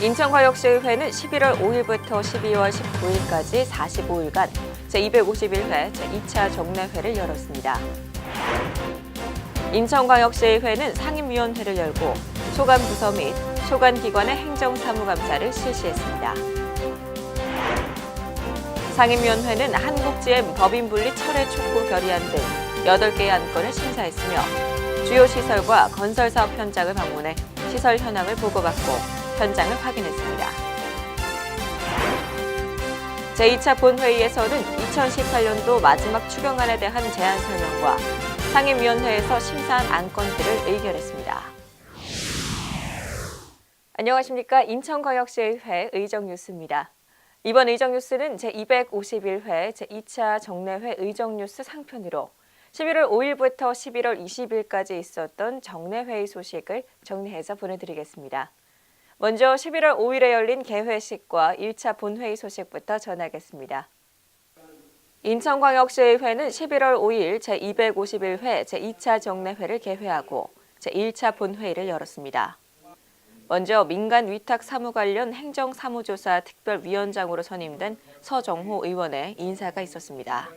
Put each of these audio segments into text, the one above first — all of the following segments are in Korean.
인천광역시의회는 11월 5일부터 12월 19일까지 45일간 제251회 제2차 정례회를 열었습니다. 인천광역시의회는 상임위원회를 열고 소관부서 및 소관기관의 행정사무감사를 실시했습니다. 상임위원회는 한국GM 법인분리 철회 촉구 결의안 등 8개의 안건을 심사했으며 주요 시설과 건설사업 현장을 방문해 시설 현황을 보고받고 현장을 확인했습니다. 제2차 본회의에서는 2018년도 마지막 추경안에 대한 제안 설명과 상임위원회에서 심사한 안건들을 의결했습니다. 안녕하십니까. 인천광역시의회 의정뉴스입니다. 이번 의정뉴스는 제251회 제2차 정례회 의정뉴스 상편으로 11월 5일부터 11월 20일까지 있었던 정례회의 소식을 정리해서 보내드리겠습니다. 먼저 11월 5일에 열린 개회식과 1차 본회의 소식부터 전하겠습니다. 인천광역시의회는 11월 5일 제251회 제2차 정례회를 개회하고 제1차 본회의를 열었습니다. 먼저 민간 위탁 사무 관련 행정사무조사 특별위원장으로 선임된 서정호 의원의 인사가 있었습니다.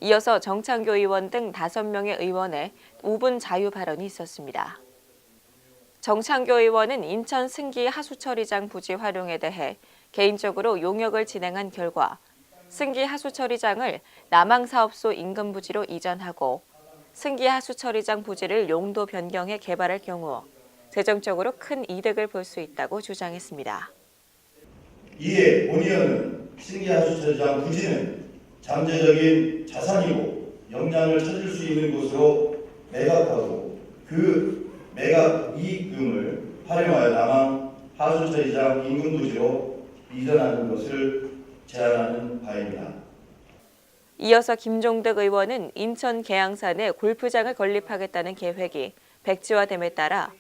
이어서 정창교 의원 등 5명의 의원의 5분 자유 발언이 있었습니다. 정창교 의원은 인천 승기 하수처리장 부지 활용에 대해 개인적으로 용역을 진행한 결과 승기 하수처리장을 남항사업소 인근 부지로 이전하고 승기 하수처리장 부지를 용도 변경해 개발할 경우 재정적으로 큰 이득을 볼 수 있다고 주장했습니다. 이에 본 의원은 승기 하수처리장 부지는 잠재적인 자산이고 영향을 찾을 수 있는 곳으로 매각하고 그 매각 이익금을 활용하여 남항 하수처리장 인근 부지로 이전하는 것을 제안하는 바입니다. 이어서 김종덕 의원은 인천 계양산에 골프장을 건립하겠다는 계획이 백지화됨에 따라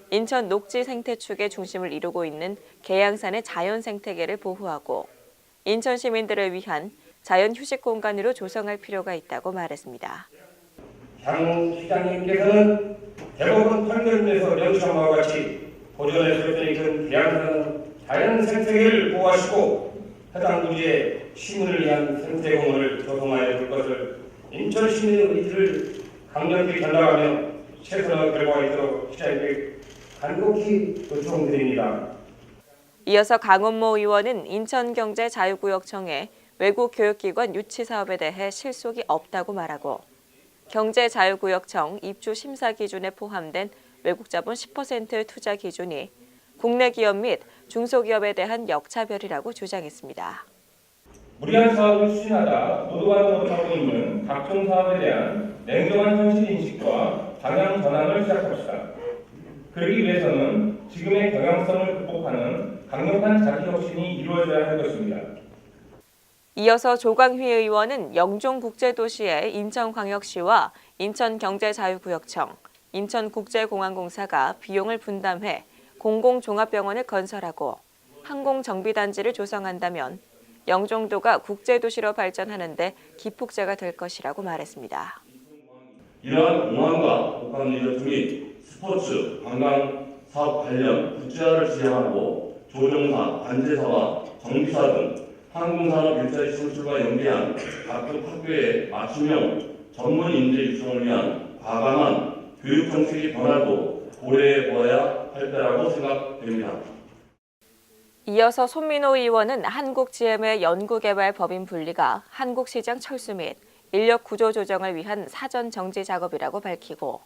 인천 녹지 생태 축의 중심을 이루고 있는 계양산의 자연 생태계를 보호하고 인천 시민들을 위한 자연 휴식 공간으로 조성할 필요가 있다고 말했습니다. 향후 시장님께서는 대법원 판결문에서 명시한 바와 같이 보존의 설정이 큰 계양산 자연 생태계를 보호하시고 해당 부지에 시민을 위한 생태 공원을 조성하여 줄 것을 인천 시민의 의지를 강력히 전달하며 최선의 결과가 있도록 시장님께 간곡히 요청드립니다. 이어서 강원모 의원은 인천경제자유구역청의 외국 교육기관 유치 사업에 대해 실속이 없다고 말하고 경제자유구역청 입주 심사 기준에 포함된 외국자본 10% 투자 기준이 국내 기업 및 중소기업에 대한 역차별이라고 주장했습니다. 무리한 사업을 추진하다 노도가 못하고 있는 각종 사업에 대한 냉정한 현실인식과 방향 전환을 시작합시다. 그러기 위해서는 지금의 경향성을 극복하는 강력한 자기혁신이 이루어져야 할 것입니다. 이어서 조광휘 의원은 영종국제도시의 인천광역시와 인천경제자유구역청, 인천국제공항공사가 비용을 분담해 공공종합병원을 건설하고 항공정비단지를 조성한다면 영종도가 국제도시로 발전하는 데 기폭제가 될 것이라고 말했습니다. 이러한 공항과 복합 리조트 및 스포츠, 관광 사업 관련 국제화를 지향하고 조종사, 관제사와 정비사 등 항공산업 일자리 창출과 연계한 각급 학교의 맞춤형 전문 인재 육성을 위한 과감한 교육 정책의 변화도 고려해 보아야 할 때라고 생각됩니다. 이어서 손민호 의원은 한국GM의 연구개발 법인 분리가 한국시장 철수 및 인력 구조 조정을 위한 사전 정지 작업이라고 밝히고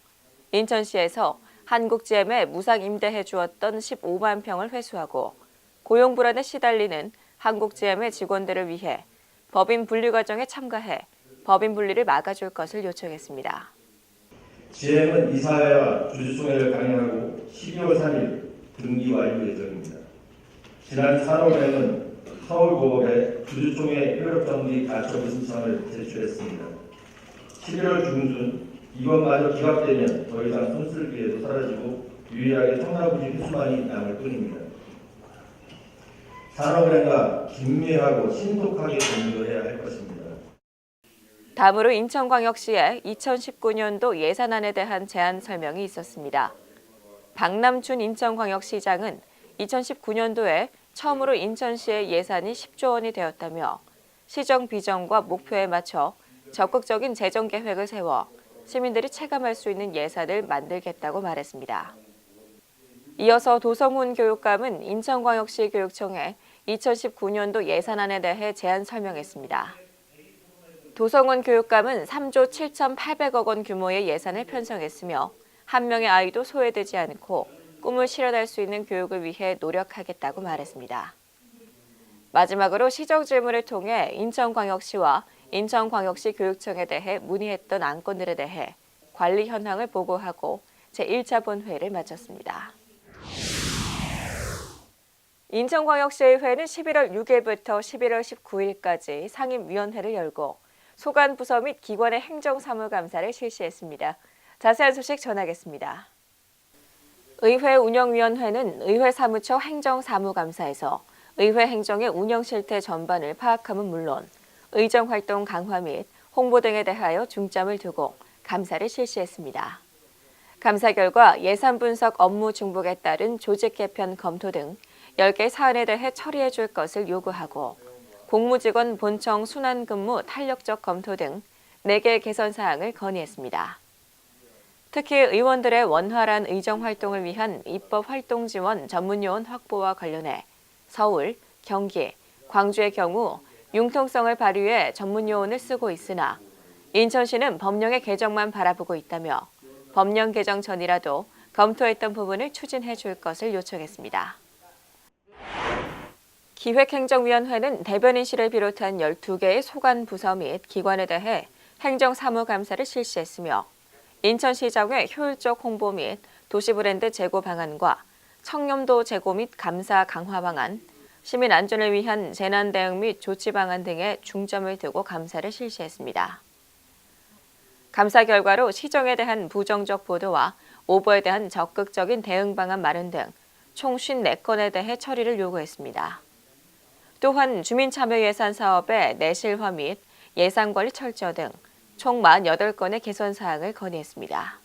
인천시에서 한국GM에 무상 임대해 주었던 15만 평을 회수하고 고용 불안에 시달리는 한국GM의 직원들을 위해 법인 분리 과정에 참가해 법인 분리를 막아줄 것을 요청했습니다. GM은 이사회와 주주총회를 강행하고 12월 3일 등기 완료 예정입니다. 지난 4월에는 서울고법에 주주총회 효력정지 가처분 신청을 제출했습니다. 11월 중순 이것마저 기각되면 더 이상 손쓸 기회도 사라지고 유일하게 청라부지 회수만이 남을 뿐입니다. 산업은행과 긴밀하고 신속하게 공조해야 할 것입니다. 다음으로 인천광역시의 2019년도 예산안에 대한 제안 설명이 있었습니다. 박남춘 인천광역시장은 2019년도에 처음으로 인천시의 예산이 10조 원이 되었다며 시정 비전과 목표에 맞춰 적극적인 재정 계획을 세워 시민들이 체감할 수 있는 예산을 만들겠다고 말했습니다. 이어서 도성훈 교육감은 인천광역시 교육청에 2019년도 예산안에 대해 제안 설명했습니다. 도성훈 교육감은 3조 7,800억 원 규모의 예산을 편성했으며 한 명의 아이도 소외되지 않고 꿈을 실현할 수 있는 교육을 위해 노력하겠다고 말했습니다. 마지막으로 시정 질문을 통해 인천광역시와 인천광역시 교육청에 대해 문의했던 안건들에 대해 관리 현황을 보고하고 제1차 본회의를 마쳤습니다. 인천광역시의회는 11월 6일부터 11월 19일까지 상임위원회를 열고 소관 부서 및 기관의 행정사무감사를 실시했습니다. 자세한 소식 전하겠습니다. 의회 운영위원회는 의회 사무처 행정사무감사에서 의회 행정의 운영 실태 전반을 파악함은 물론 의정활동 강화 및 홍보 등에 대하여 중점을 두고 감사를 실시했습니다. 감사 결과 예산 분석 업무 중복에 따른 조직 개편 검토 등 10개 사안에 대해 처리해 줄 것을 요구하고 공무직원 본청 순환 근무 탄력적 검토 등 4개 개선 사항을 건의했습니다. 특히 의원들의 원활한 의정 활동을 위한 입법 활동 지원 전문 요원 확보와 관련해 서울, 경기, 광주의 경우 융통성을 발휘해 전문 요원을 쓰고 있으나 인천시는 법령의 개정만 바라보고 있다며 법령 개정 전이라도 검토했던 부분을 추진해 줄 것을 요청했습니다. 기획행정위원회는 대변인실을 비롯한 12개의 소관 부서 및 기관에 대해 행정사무감사를 실시했으며 인천시장의 효율적 홍보 및 도시브랜드 제고 방안과 청렴도 제고 및 감사 강화 방안, 시민 안전을 위한 재난 대응 및 조치 방안 등에 중점을 두고 감사를 실시했습니다. 감사 결과로 시정에 대한 부정적 보도와 오보에 대한 적극적인 대응 방안 마련 등 총 54건에 대해 처리를 요구했습니다. 또한 주민참여예산 사업의 내실화 및 예산관리 철저 등 총 48건의 개선 사항을 건의했습니다.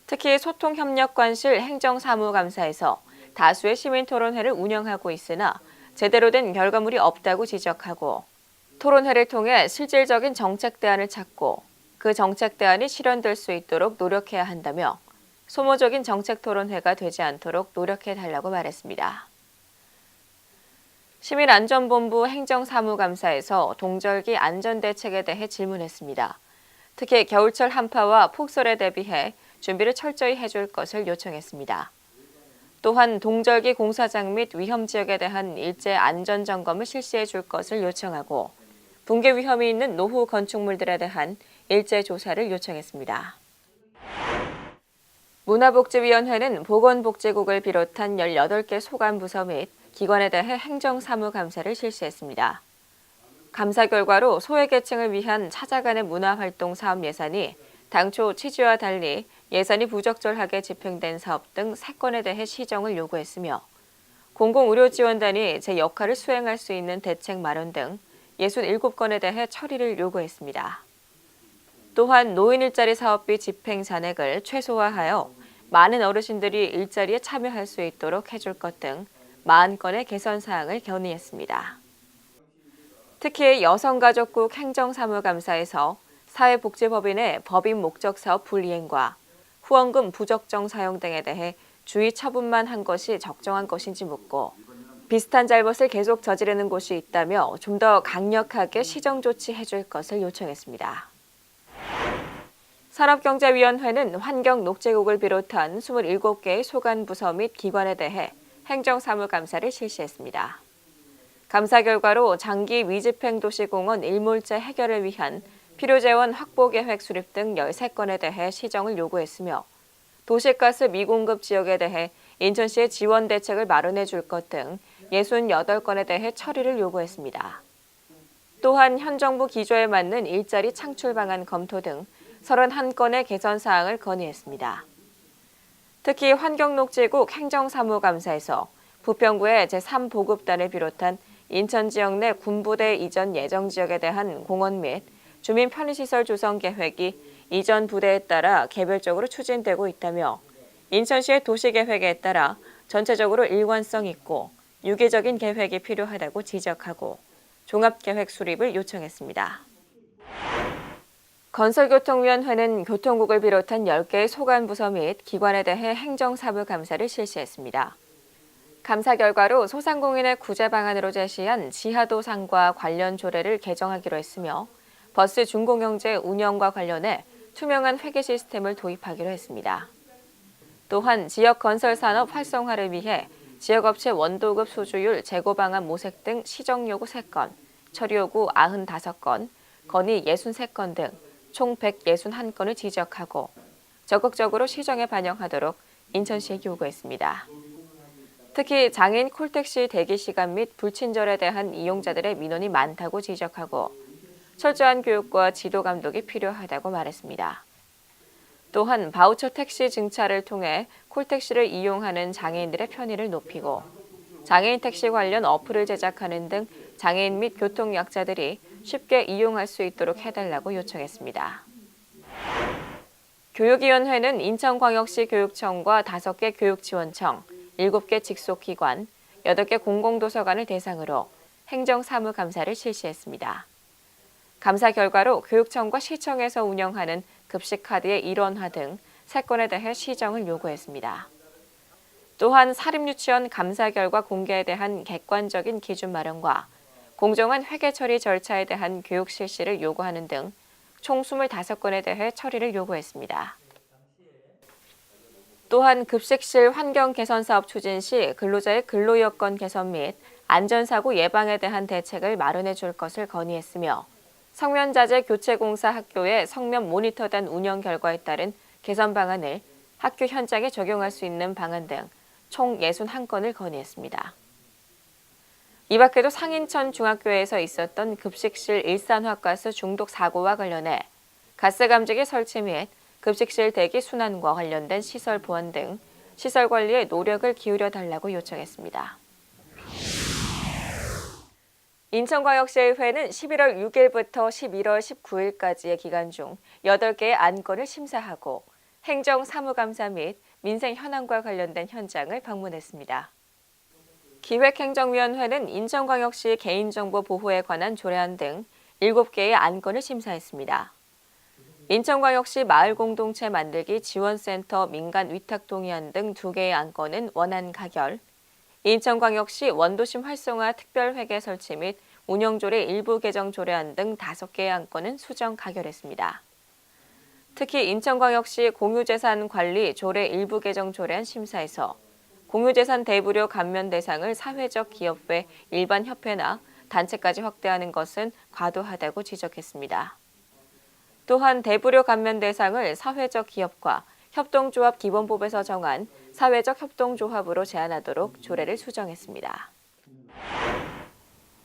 특히 소통협력관실 행정사무감사에서 다수의 시민토론회를 운영하고 있으나 제대로 된 결과물이 없다고 지적하고 토론회를 통해 실질적인 정책 대안을 찾고 그 정책 대안이 실현될 수 있도록 노력해야 한다며 소모적인 정책 토론회가 되지 않도록 노력해달라고 말했습니다. 시민안전본부 행정사무감사에서 동절기 안전대책에 대해 질문했습니다. 특히 겨울철 한파와 폭설에 대비해 준비를 철저히 해줄 것을 요청했습니다. 또한 동절기 공사장 및 위험지역에 대한 일제 안전점검을 실시해 줄 것을 요청하고 붕괴 위험이 있는 노후 건축물들에 대한 일제 조사를 요청했습니다. 문화복지위원회는 보건복지국을 비롯한 18개 소관부서 및 기관에 대해 행정사무감사를 실시했습니다. 감사 결과로 소외계층을 위한 찾아가는 문화활동 사업 예산이 당초 취지와 달리 예산이 부적절하게 집행된 사업 등 3건에 대해 시정을 요구했으며 공공의료지원단이 제 역할을 수행할 수 있는 대책 마련 등 67건에 대해 처리를 요구했습니다. 또한 노인 일자리 사업비 집행 잔액을 최소화하여 많은 어르신들이 일자리에 참여할 수 있도록 해줄 것 등 40건의 개선 사항을 건의했습니다. 특히 여성가족국 행정사무감사에서 사회복지법인의 법인 목적 사업 불이행과 후원금 부적정 사용 등에 대해 주의 처분만 한 것이 적정한 것인지 묻고 비슷한 잘못을 계속 저지르는 곳이 있다며 좀 더 강력하게 시정 조치해 줄 것을 요청했습니다. 산업경제위원회는 환경녹지국을 비롯한 27개의 소관부서 및 기관에 대해 행정사무감사를 실시했습니다. 감사 결과로 장기 미집행도시공원 일몰제 해결을 위한 필요재원 확보계획 수립 등 13건에 대해 시정을 요구했으며 도시가스 미공급 지역에 대해 인천시의 지원 대책을 마련해 줄 것 등 68건에 대해 처리를 요구했습니다. 또한 현 정부 기조에 맞는 일자리 창출 방안 검토 등 31건의 개선 사항을 건의했습니다. 특히 환경녹지국 행정사무감사에서 부평구의 제3보급단을 비롯한 인천 지역 내 군부대 이전 예정 지역에 대한 공원 및 주민 편의시설 조성 계획이 이전 부대에 따라 개별적으로 추진되고 있다며 인천시의 도시계획에 따라 전체적으로 일관성 있고 유기적인 계획이 필요하다고 지적하고 종합계획 수립을 요청했습니다. 건설교통위원회는 교통국을 비롯한 10개의 소관부서 및 기관에 대해 행정사무감사를 실시했습니다. 감사 결과로 소상공인의 구제 방안으로 제시한 지하도상과 관련 조례를 개정하기로 했으며 버스 준공영제 운영과 관련해 투명한 회계 시스템을 도입하기로 했습니다. 또한 지역 건설 산업 활성화를 위해 지역업체 원도급 소주율 재고 방안 모색 등 시정 요구 3건, 처리 요구 95건, 건의 63건 등 총 161건을 지적하고 적극적으로 시정에 반영하도록 인천시에 요구했습니다. 특히 장애인 콜택시 대기 시간 및 불친절에 대한 이용자들의 민원이 많다고 지적하고 철저한 교육과 지도 감독이 필요하다고 말했습니다. 또한 바우처 택시 증차를 통해 콜택시를 이용하는 장애인들의 편의를 높이고 장애인 택시 관련 어플을 제작하는 등 장애인 및 교통약자들이 쉽게 이용할 수 있도록 해달라고 요청했습니다. 교육위원회는 인천광역시 교육청과 5개 교육지원청, 7개 직속기관, 8개 공공도서관을 대상으로 행정사무감사를 실시했습니다. 감사 결과로 교육청과 시청에서 운영하는 급식카드의 일원화 등 3건에 대해 시정을 요구했습니다. 또한 사립유치원 감사 결과 공개에 대한 객관적인 기준 마련과 공정한 회계 처리 절차에 대한 교육 실시를 요구하는 등 총 25건에 대해 처리를 요구했습니다. 또한 급식실 환경 개선 사업 추진 시 근로자의 근로 여건 개선 및 안전사고 예방에 대한 대책을 마련해 줄 것을 건의했으며 성면자재 교체공사 학교의 성면 모니터단 운영 결과에 따른 개선 방안을 학교 현장에 적용할 수 있는 방안 등 총 61건을 건의했습니다. 이 밖에도 상인천 중학교에서 있었던 급식실 일산화가스 중독 사고와 관련해 가스 감지기 설치 및 급식실 대기 순환과 관련된 시설 보안 등 시설 관리에 노력을 기울여 달라고 요청했습니다. 인천광역시의회는 11월 6일부터 11월 19일까지의 기간 중 8개의 안건을 심사하고 행정사무감사 및 민생 현안과 관련된 현장을 방문했습니다. 기획행정위원회는 인천광역시 개인정보 보호에 관한 조례안 등 7개의 안건을 심사했습니다. 인천광역시 마을공동체 만들기 지원센터 민간 위탁동의안 등 2개의 안건은 원안 가결, 인천광역시 원도심 활성화 특별회계 설치 및 운영조례 일부 개정 조례안 등 5개의 안건은 수정 가결했습니다. 특히 인천광역시 공유재산 관리 조례 일부 개정 조례안 심사에서 공유재산 대부료 감면 대상을 사회적 기업 외 일반 협회나 단체까지 확대하는 것은 과도하다고 지적했습니다. 또한 대부료 감면 대상을 사회적 기업과 협동조합 기본법에서 정한 사회적 협동조합으로 제한하도록 조례를 수정했습니다.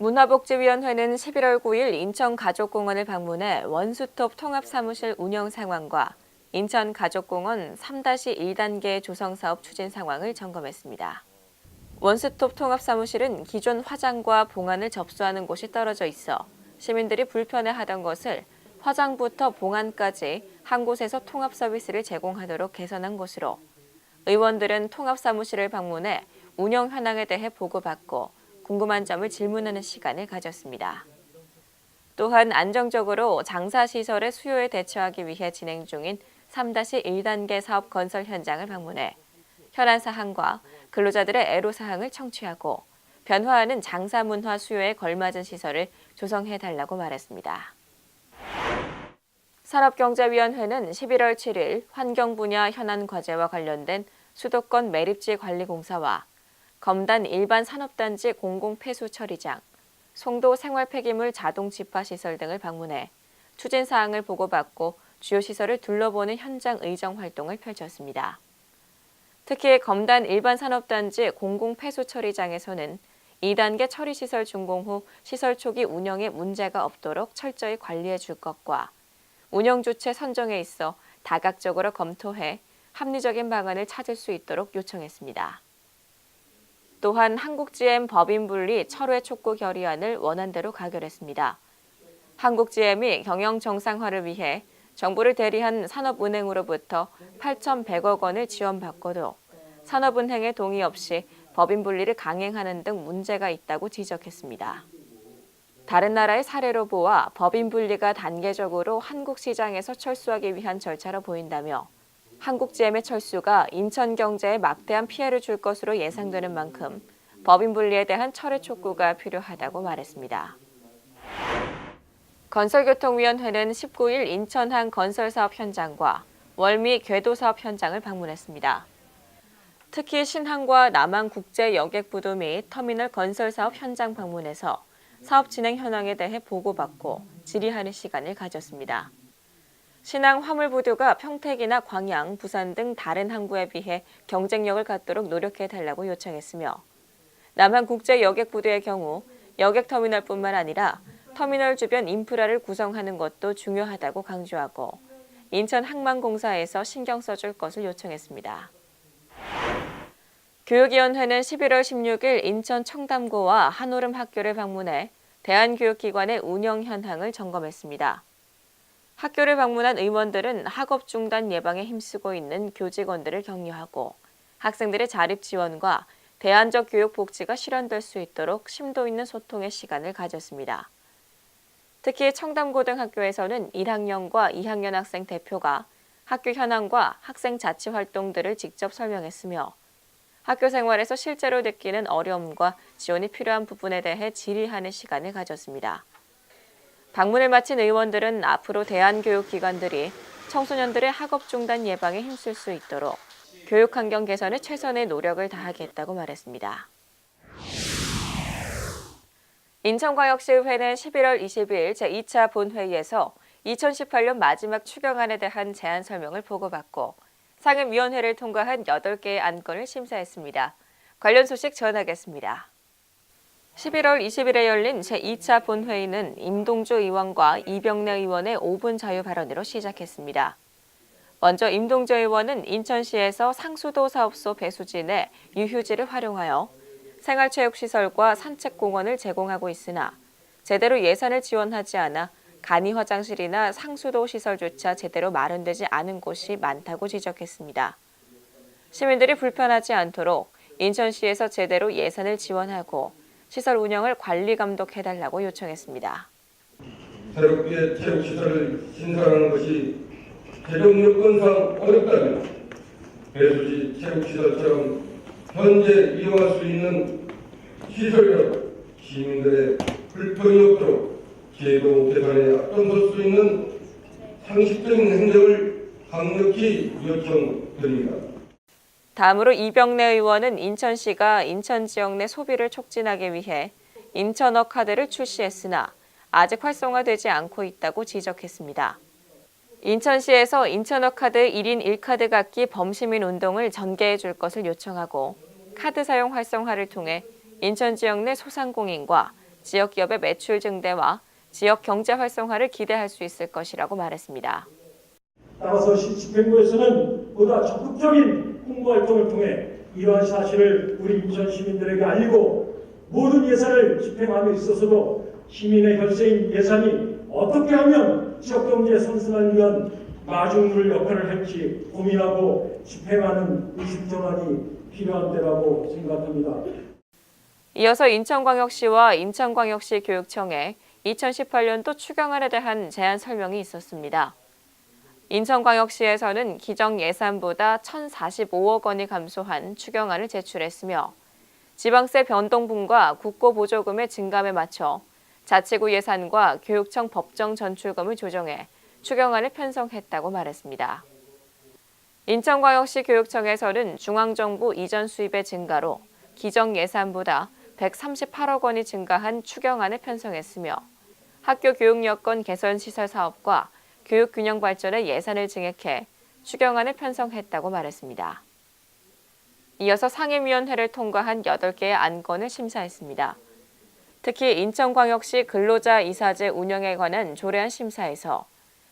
문화복지위원회는 11월 9일 인천가족공원을 방문해 원스톱 통합사무실 운영 상황과 인천가족공원 3-1단계 조성사업 추진 상황을 점검했습니다. 원스톱 통합사무실은 기존 화장과 봉안을 접수하는 곳이 떨어져 있어 시민들이 불편해하던 것을 화장부터 봉안까지 한 곳에서 통합 서비스를 제공하도록 개선한 곳으로 의원들은 통합사무실을 방문해 운영 현황에 대해 보고받고 궁금한 점을 질문하는 시간을 가졌습니다. 또한 안정적으로 장사시설의 수요에 대처하기 위해 진행 중인 3-1단계 사업 건설 현장을 방문해 현안 사항과 근로자들의 애로사항을 청취하고 변화하는 장사문화 수요에 걸맞은 시설을 조성해달라고 말했습니다. 산업경제위원회는 11월 7일 환경 분야 현안 과제와 관련된 수도권 매립지 관리공사와 검단 일반 산업단지 공공폐수 처리장, 송도 생활폐기물 자동 집화 시설 등을 방문해 추진 사항을 보고받고 주요 시설을 둘러보는 현장 의정 활동을 펼쳤습니다. 특히 검단 일반 산업단지 공공폐수 처리장에서는 2단계 처리시설 준공 후 시설 초기 운영에 문제가 없도록 철저히 관리해 줄 것과 운영 주체 선정에 있어 다각적으로 검토해 합리적인 방안을 찾을 수 있도록 요청했습니다. 또한 한국GM 법인분리 철회 촉구 결의안을 원안대로 가결했습니다. 한국GM이 경영 정상화를 위해 정부를 대리한 산업은행으로부터 8,100억 원을 지원받고도 산업은행의 동의 없이 법인 분리를 강행하는 등 문제가 있다고 지적했습니다. 다른 나라의 사례로 보아 법인 분리가 단계적으로 한국 시장에서 철수하기 위한 절차로 보인다며 한국GM의 철수가 인천 경제에 막대한 피해를 줄 것으로 예상되는 만큼 법인 분리에 대한 철회 촉구가 필요하다고 말했습니다. 건설교통위원회는 19일 인천항 건설사업 현장과 월미 궤도사업 현장을 방문했습니다. 특히 신항과 남한국제여객부도 및 터미널 건설사업 현장 방문에서 사업 진행 현황에 대해 보고받고 질의하는 시간을 가졌습니다. 신항 화물부두가 평택이나 광양, 부산 등 다른 항구에 비해 경쟁력을 갖도록 노력해달라고 요청했으며 남한국제여객부두의 경우 여객터미널뿐만 아니라 터미널 주변 인프라를 구성하는 것도 중요하다고 강조하고 인천항만공사에서 신경 써줄 것을 요청했습니다. 교육위원회는 11월 16일 인천 청담고와 한오름 학교를 방문해 대한교육기관의 운영 현황을 점검했습니다. 학교를 방문한 의원들은 학업 중단 예방에 힘쓰고 있는 교직원들을 격려하고 학생들의 자립 지원과 대안적 교육 복지가 실현될 수 있도록 심도 있는 소통의 시간을 가졌습니다. 특히 청담고등학교에서는 1학년과 2학년 학생 대표가 학교 현황과 학생 자치 활동들을 직접 설명했으며 학교 생활에서 실제로 느끼는 어려움과 지원이 필요한 부분에 대해 질의하는 시간을 가졌습니다. 방문을 마친 의원들은 앞으로 대안교육기관들이 청소년들의 학업 중단 예방에 힘쓸 수 있도록 교육 환경 개선에 최선의 노력을 다하겠다고 말했습니다. 인천광역시의회는 11월 20일 제2차 본회의에서 2018년 마지막 추경안에 대한 제안 설명을 보고받고 상임위원회를 통과한 8개의 안건을 심사했습니다. 관련 소식 전하겠습니다. 11월 20일에 열린 제2차 본회의는 임동주 의원과 이병래 의원의 5분 자유 발언으로 시작했습니다. 먼저 임동주 의원은 인천시에서 상수도 사업소 배수지 내 유휴지를 활용하여 생활체육시설과 산책공원을 제공하고 있으나 제대로 예산을 지원하지 않아 간이 화장실이나 상수도 시설조차 제대로 마련되지 않은 곳이 많다고 지적했습니다. 시민들이 불편하지 않도록 인천시에서 제대로 예산을 지원하고 시설 운영을 관리 감독해달라고 요청했습니다. 새롭게 체육시설을 신설하는 것이 재정 여건상 어렵다면 배수지 체육시설처럼 현재 이용할 수 있는 시설을 시민들의 불편이 없도록 제도 개선에 앞장설 수 있는 상식적인 행정을 강력히 요청드립니다. 다음으로 이병래 의원은 인천시가 인천 지역 내 소비를 촉진하기 위해 인천어 카드를 출시했으나 아직 활성화되지 않고 있다고 지적했습니다. 인천시에서 인천어 카드 1인 1카드 갖기 범시민 운동을 전개해 줄 것을 요청하고 카드 사용 활성화를 통해 인천 지역 내 소상공인과 지역 기업의 매출 증대와 지역 경제 활성화를 기대할 수 있을 것이라고 말했습니다. 따라서 집행부에서는 보다 적극적인 홍보 활동을 통해 이러한 사실을 우리 인천 시민들에게 알리고 모든 예산을 집행함에 있어서도 시민의 혈세인 예산이 어떻게 하면 지역경제 상승을 위한 마중물 역할을 할지 고민하고 집행하는 의식 전환이 필요한 때라고 생각합니다. 이어서 인천광역시와 인천광역시 교육청에 2018년도 추경안에 대한 제안 설명이 있었습니다. 인천광역시에서는 기정 예산보다 1,045억 원이 감소한 추경안을 제출했으며 지방세 변동분과 국고보조금의 증감에 맞춰 자치구 예산과 교육청 법정 전출금을 조정해 추경안을 편성했다고 말했습니다. 인천광역시 교육청에서는 중앙정부 이전 수입의 증가로 기정 예산보다 138억 원이 증가한 추경안을 편성했으며 학교 교육 여건 개선 시설 사업과 교육 균형 발전에 예산을 증액해 추경안을 편성했다고 말했습니다. 이어서 상임위원회를 통과한 8개의 안건을 심사했습니다. 특히 인천광역시 근로자 이사제 운영에 관한 조례안 심사에서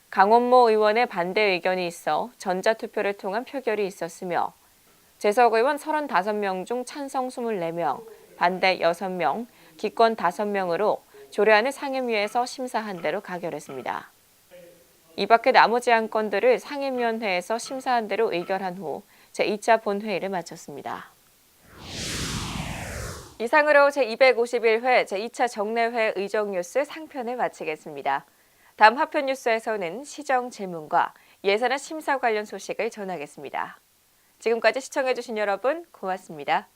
강원모 의원의 반대 의견이 있어 전자투표를 통한 표결이 있었으며 재석 의원 35명 중 찬성 24명, 반대 6명, 기권 5명으로 조례안을 상임위에서 심사한 대로 가결했습니다. 이 밖에 나머지 안건들을 상임위원회에서 심사한 대로 의결한 후 제2차 본회의를 마쳤습니다. 이상으로 제251회 제2차 정례회 의정뉴스 상편을 마치겠습니다. 다음 화편 뉴스에서는 시정 질문과 예산안 심사 관련 소식을 전하겠습니다. 지금까지 시청해주신 여러분 고맙습니다.